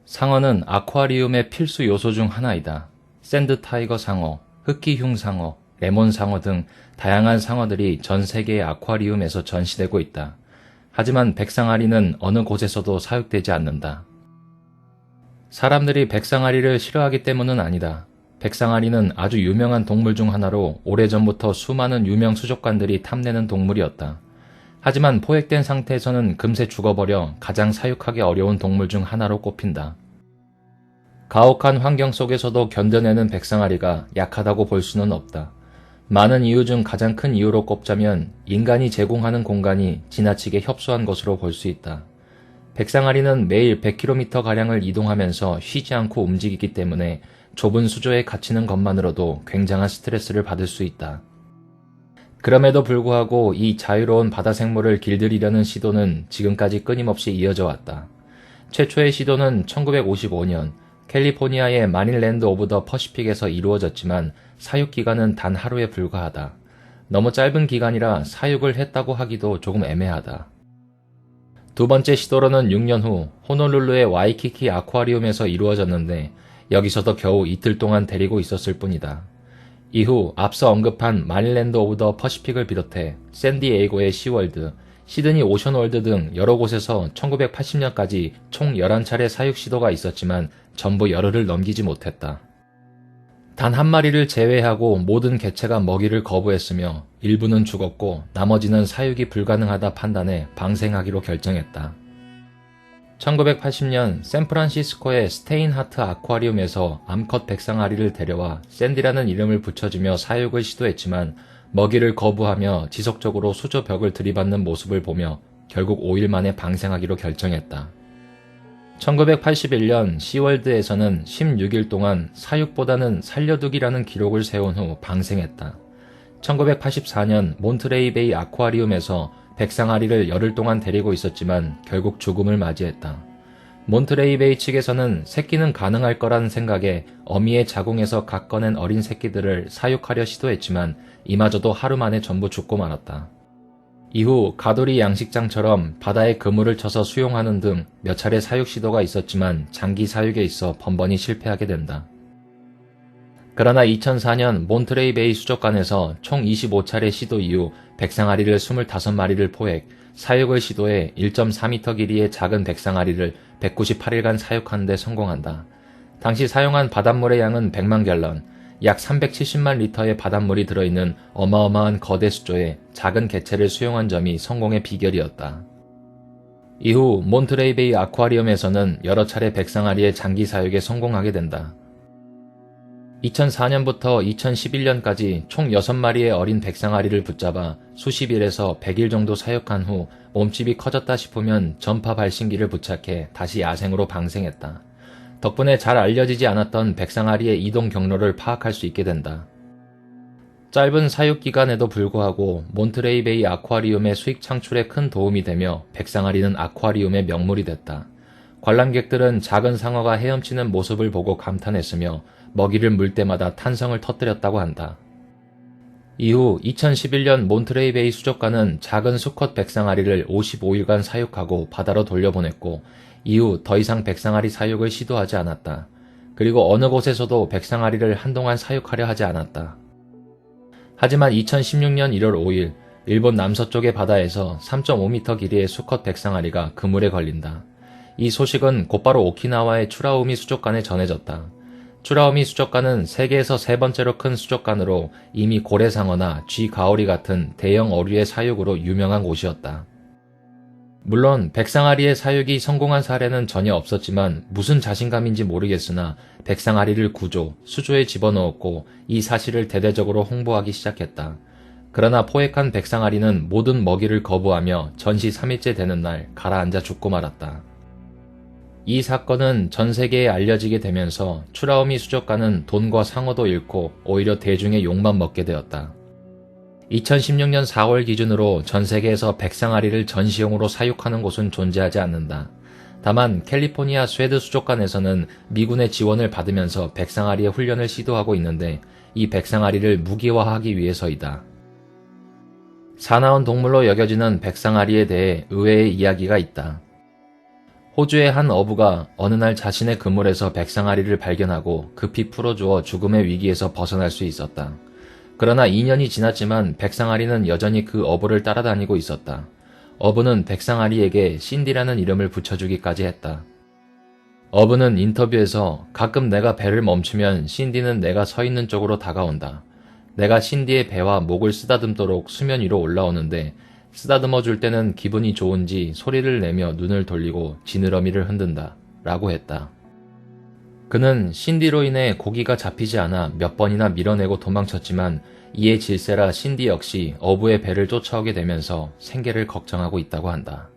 상어는 아쿠아리움의 필수 요소 중 하나이다. 샌드 타이거 상어, 흑기흉 상어, 레몬 상어 등 다양한 상어들이 전 세계의 아쿠아리움에서 전시되고 있다. 하지만 백상아리는 어느 곳에서도 사육되지 않는다. 사람들이 백상아리를 싫어하기 때문은 아니다. 백상아리는 아주 유명한 동물 중 하나로 오래전부터 수많은 유명 수족관들이 탐내는 동물이었다. 하지만 포획된 상태에서는 금세 죽어버려 가장 사육하기 어려운 동물 중 하나로 꼽힌다. 가혹한 환경 속에서도 견뎌내는 백상아리가 약하다고 볼 수는 없다. 많은 이유 중 가장 큰 이유로 꼽자면 인간이 제공하는 공간이 지나치게 협소한 것으로 볼 수 있다. 백상아리는 매일 100km가량을 이동하면서 쉬지 않고 움직이기 때문에 좁은 수조에 갇히는 것만으로도 굉장한 스트레스를 받을 수 있다. 그럼에도 불구하고 이 자유로운 바다 생물을 길들이려는 시도는 지금까지 끊임없이 이어져 왔다. 최초의 시도는 1955년 캘리포니아의 마닐랜드 오브 더 퍼시픽에서 이루어졌지만 사육 기간은 단 하루에 불과하다. 너무 짧은 기간이라 사육을 했다고 하기도 조금 애매하다. 두 번째 시도로는 6년 후 호놀룰루의 와이키키 아쿠아리움에서 이루어졌는데 여기서도 겨우 이틀 동안 데리고 있었을 뿐이다. 이후 앞서 언급한 마닐랜드 오브 더 퍼시픽을 비롯해 샌디에이고의 시월드, 시드니 오션월드 등 여러 곳에서 1980년까지 총 11차례 사육 시도가 있었지만 전부 열흘을 넘기지 못했다. 단 한 마리를 제외하고 모든 개체가 먹이를 거부했으며 일부는 죽었고 나머지는 사육이 불가능하다 판단해 방생하기로 결정했다. 1980년 샌프란시스코의 스테인하트 아쿠아리움에서 암컷 백상아리를 데려와 샌디라는 이름을 붙여주며 사육을 시도했지만 먹이를 거부하며 지속적으로 수조 벽을 들이받는 모습을 보며 결국 5일 만에 방생하기로 결정했다. 1981년 시월드에서는 16일 동안 사육보다는 살려두기라는 기록을 세운 후 방생했다. 1984년 몬트레이 베이 아쿠아리움에서 백상아리를 열흘 동안 데리고 있었지만 결국 죽음을 맞이했다. 몬트레이 베이 측에서는 새끼는 가능할 거란 생각에 어미의 자궁에서 각 꺼낸 어린 새끼들을 사육하려 시도했지만 이마저도 하루 만에 전부 죽고 말았다. 이후 가두리 양식장처럼 바다에 그물을 쳐서 수용하는 등 몇 차례 사육 시도가 있었지만 장기 사육에 있어 번번이 실패하게 된다. 그러나 2004년 몬트레이 베이 수족관에서 총 25차례 시도 이후 백상아리를 25마리를 포획, 사육을 시도해 1.4m 길이의 작은 백상아리를 198일간 사육하는 데 성공한다. 당시 사용한 바닷물의 양은 100만 갤런, 약 370만 리터의 바닷물이 들어있는 어마어마한 거대 수조에 작은 개체를 수용한 점이 성공의 비결이었다. 이후 몬트레이 베이 아쿠아리움에서는 여러 차례 백상아리의 장기 사육에 성공하게 된다. 2004년부터 2011년까지 총 6마리의 어린 백상아리를 붙잡아 수십 일에서 100일 정도 사육한 후 몸집이 커졌다 싶으면 전파 발신기를 부착해 다시 야생으로 방생했다. 덕분에 잘 알려지지 않았던 백상아리의 이동 경로를 파악할 수 있게 된다. 짧은 사육 기간에도 불구하고 몬트레이 베이 아쿠아리움의 수익 창출에 큰 도움이 되며 백상아리는 아쿠아리움의 명물이 됐다. 관람객들은 작은 상어가 헤엄치는 모습을 보고 감탄했으며 먹이를 물 때마다 탄성을 터뜨렸다고 한다. 이후 2011년 몬트레이 베이 수족관은 작은 수컷 백상아리를 55일간 사육하고 바다로 돌려보냈고 이후 더 이상 백상아리 사육을 시도하지 않았다. 그리고 어느 곳에서도 백상아리를 한동안 사육하려 하지 않았다. 하지만 2016년 1월 5일 일본 남서쪽의 바다에서 3.5m 길이의 수컷 백상아리가 그물에 걸린다. 이 소식은 곧바로 오키나와의 추라우미 수족관에 전해졌다. 추라우미 수족관은 세계에서 세 번째로 큰 수족관으로 이미 고래상어나 쥐가오리 같은 대형 어류의 사육으로 유명한 곳이었다. 물론 백상아리의 사육이 성공한 사례는 전혀 없었지만 무슨 자신감인지 모르겠으나 백상아리를 구조, 수조에 집어넣었고 이 사실을 대대적으로 홍보하기 시작했다. 그러나 포획한 백상아리는 모든 먹이를 거부하며 전시 3일째 되는 날 가라앉아 죽고 말았다. 이 사건은 전 세계에 알려지게 되면서 추라우미 수족관은 돈과 상어도 잃고 오히려 대중의 욕만 먹게 되었다. 2016년 4월 기준으로 전 세계에서 백상아리를 전시용으로 사육하는 곳은 존재하지 않는다. 다만 캘리포니아 스웨드 수족관에서는 미군의 지원을 받으면서 백상아리의 훈련을 시도하고 있는데 이 백상아리를 무기화하기 위해서이다. 사나운 동물로 여겨지는 백상아리에 대해 의외의 이야기가 있다. 호주의 한 어부가 어느 날 자신의 그물에서 백상아리를 발견하고 급히 풀어주어 죽음의 위기에서 벗어날 수 있었다. 그러나 2년이 지났지만 백상아리는 여전히 그 어부를 따라다니고 있었다. 어부는 백상아리에게 신디라는 이름을 붙여주기까지 했다. 어부는 인터뷰에서 가끔 내가 배를 멈추면 신디는 내가 서 있는 쪽으로 다가온다. 내가 신디의 배와 목을 쓰다듬도록 수면 위로 올라오는데 쓰다듬어 줄 때는 기분이 좋은지 소리를 내며 눈을 돌리고 지느러미를 흔든다. 라고 했다. 그는 신디로 인해 고기가 잡히지 않아 몇 번이나 밀어내고 도망쳤지만 이에 질세라 신디 역시 어부의 배를 쫓아오게 되면서 생계를 걱정하고 있다고 한다.